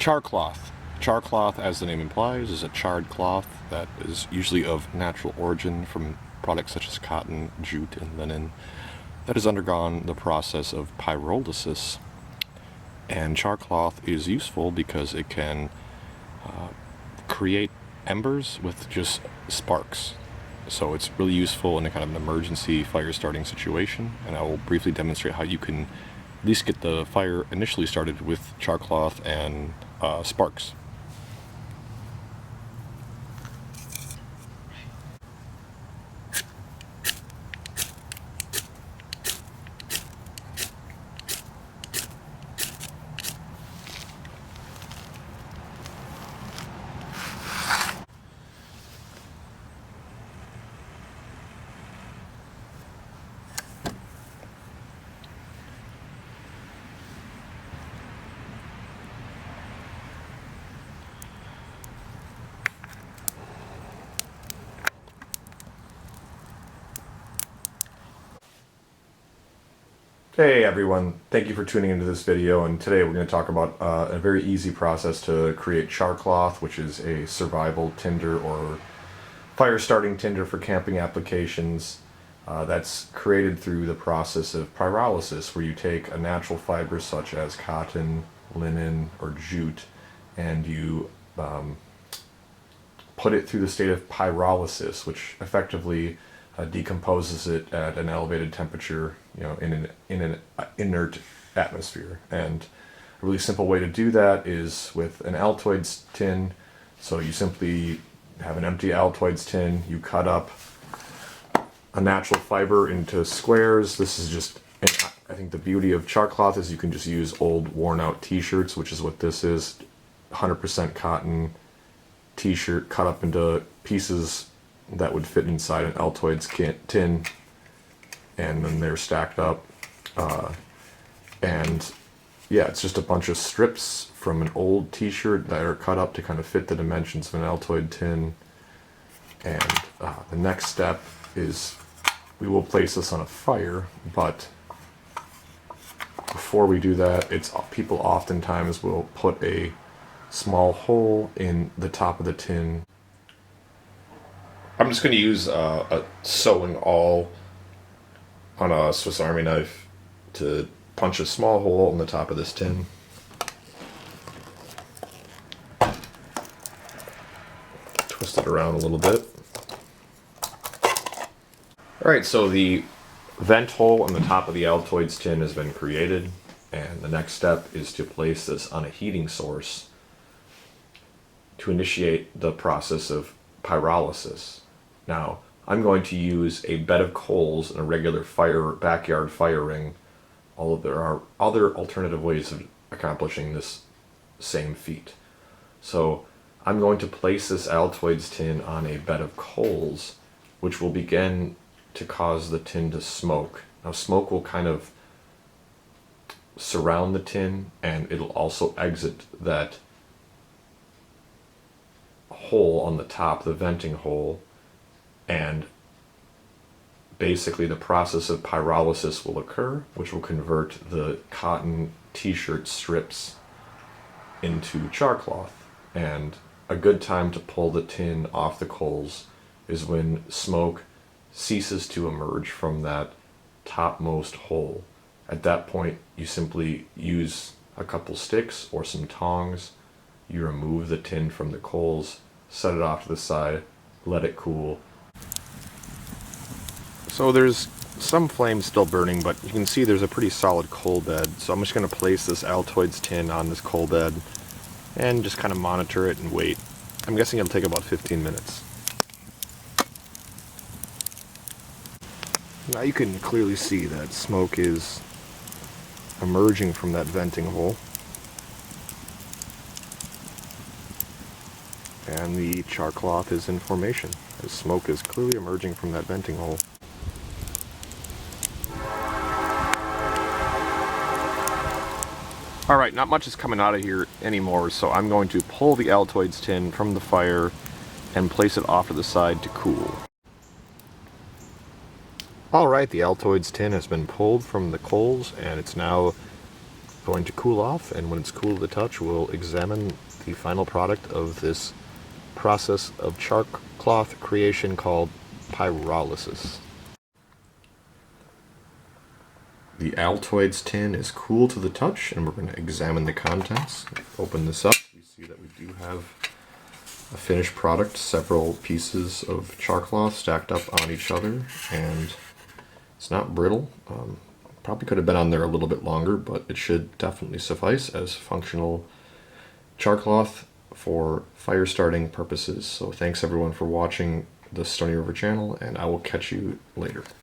Char cloth. Char cloth, as the name implies, is a charred cloth that is usually of natural origin from products such as cotton, jute, and linen that has undergone the process of pyrolysis. And char cloth is useful because it can create embers with just sparks. So it's really useful in a kind of an emergency fire starting situation, and I will briefly demonstrate how you can at least get the fire initially started with char cloth and sparks. Hey everyone, thank you for tuning into this video, and today we're going to talk about a very easy process to create char cloth, which is a survival tinder or fire starting tinder for camping applications that's created through the process of pyrolysis, where you take a natural fiber such as cotton, linen, or jute, and you put it through the state of pyrolysis, which effectively decomposes it at an elevated temperature, in an inert atmosphere. And a really simple way to do that is with an Altoids tin. So you simply have an empty Altoids tin, you cut up a natural fiber into squares. This is just, I think the beauty of char cloth is you can just use old worn out t-shirts, which is what this is. 100% cotton t-shirt cut up into pieces that would fit inside an Altoids tin, and then they're stacked up, and yeah, it's just a bunch of strips from an old t-shirt that are cut up to kind of fit the dimensions of an Altoid tin. And the next step is we will place this on a fire, but before we do that, people oftentimes will put a small hole in the top of the tin. I'm just going to use a sewing awl on a Swiss Army knife to punch a small hole in the top of this tin. Twist it around a little bit. Alright, so the vent hole on the top of the Altoids tin has been created, and the next step is to place this on a heating source to initiate the process of pyrolysis. Now, I'm going to use a bed of coals and a regular backyard fire ring, although there are other alternative ways of accomplishing this same feat. So I'm going to place this Altoids tin on a bed of coals, which will begin to cause the tin to smoke. Now, smoke will kind of surround the tin, and it'll also exit that hole on the top, the venting hole, and basically the process of pyrolysis will occur, which will convert the cotton t-shirt strips into char cloth. And a good time to pull the tin off the coals is when smoke ceases to emerge from that topmost hole. At that point, you simply use a couple sticks or some tongs, you remove the tin from the coals, set it off to the side, let it cool. So there's some flame still burning, but you can see there's a pretty solid coal bed. So I'm just going to place this Altoids tin on this coal bed and just kind of monitor it and wait. I'm guessing it'll take about 15 minutes. Now you can clearly see that smoke is emerging from that venting hole. And the char cloth is in formation, as smoke is clearly emerging from that venting hole. Alright, not much is coming out of here anymore, so I'm going to pull the Altoids tin from the fire and place it off to the side to cool. Alright, the Altoids tin has been pulled from the coals, and it's now going to cool off, and when it's cool to the touch, we'll examine the final product of this process of char cloth creation called pyrolysis. The Altoids tin is cool to the touch, and we're going to examine the contents. Open this up, we see that we do have a finished product, several pieces of char cloth stacked up on each other, and it's not brittle. Probably could have been on there a little bit longer, but it should definitely suffice as functional char cloth for fire starting purposes. So thanks everyone for watching the Stony River channel, and I will catch you later.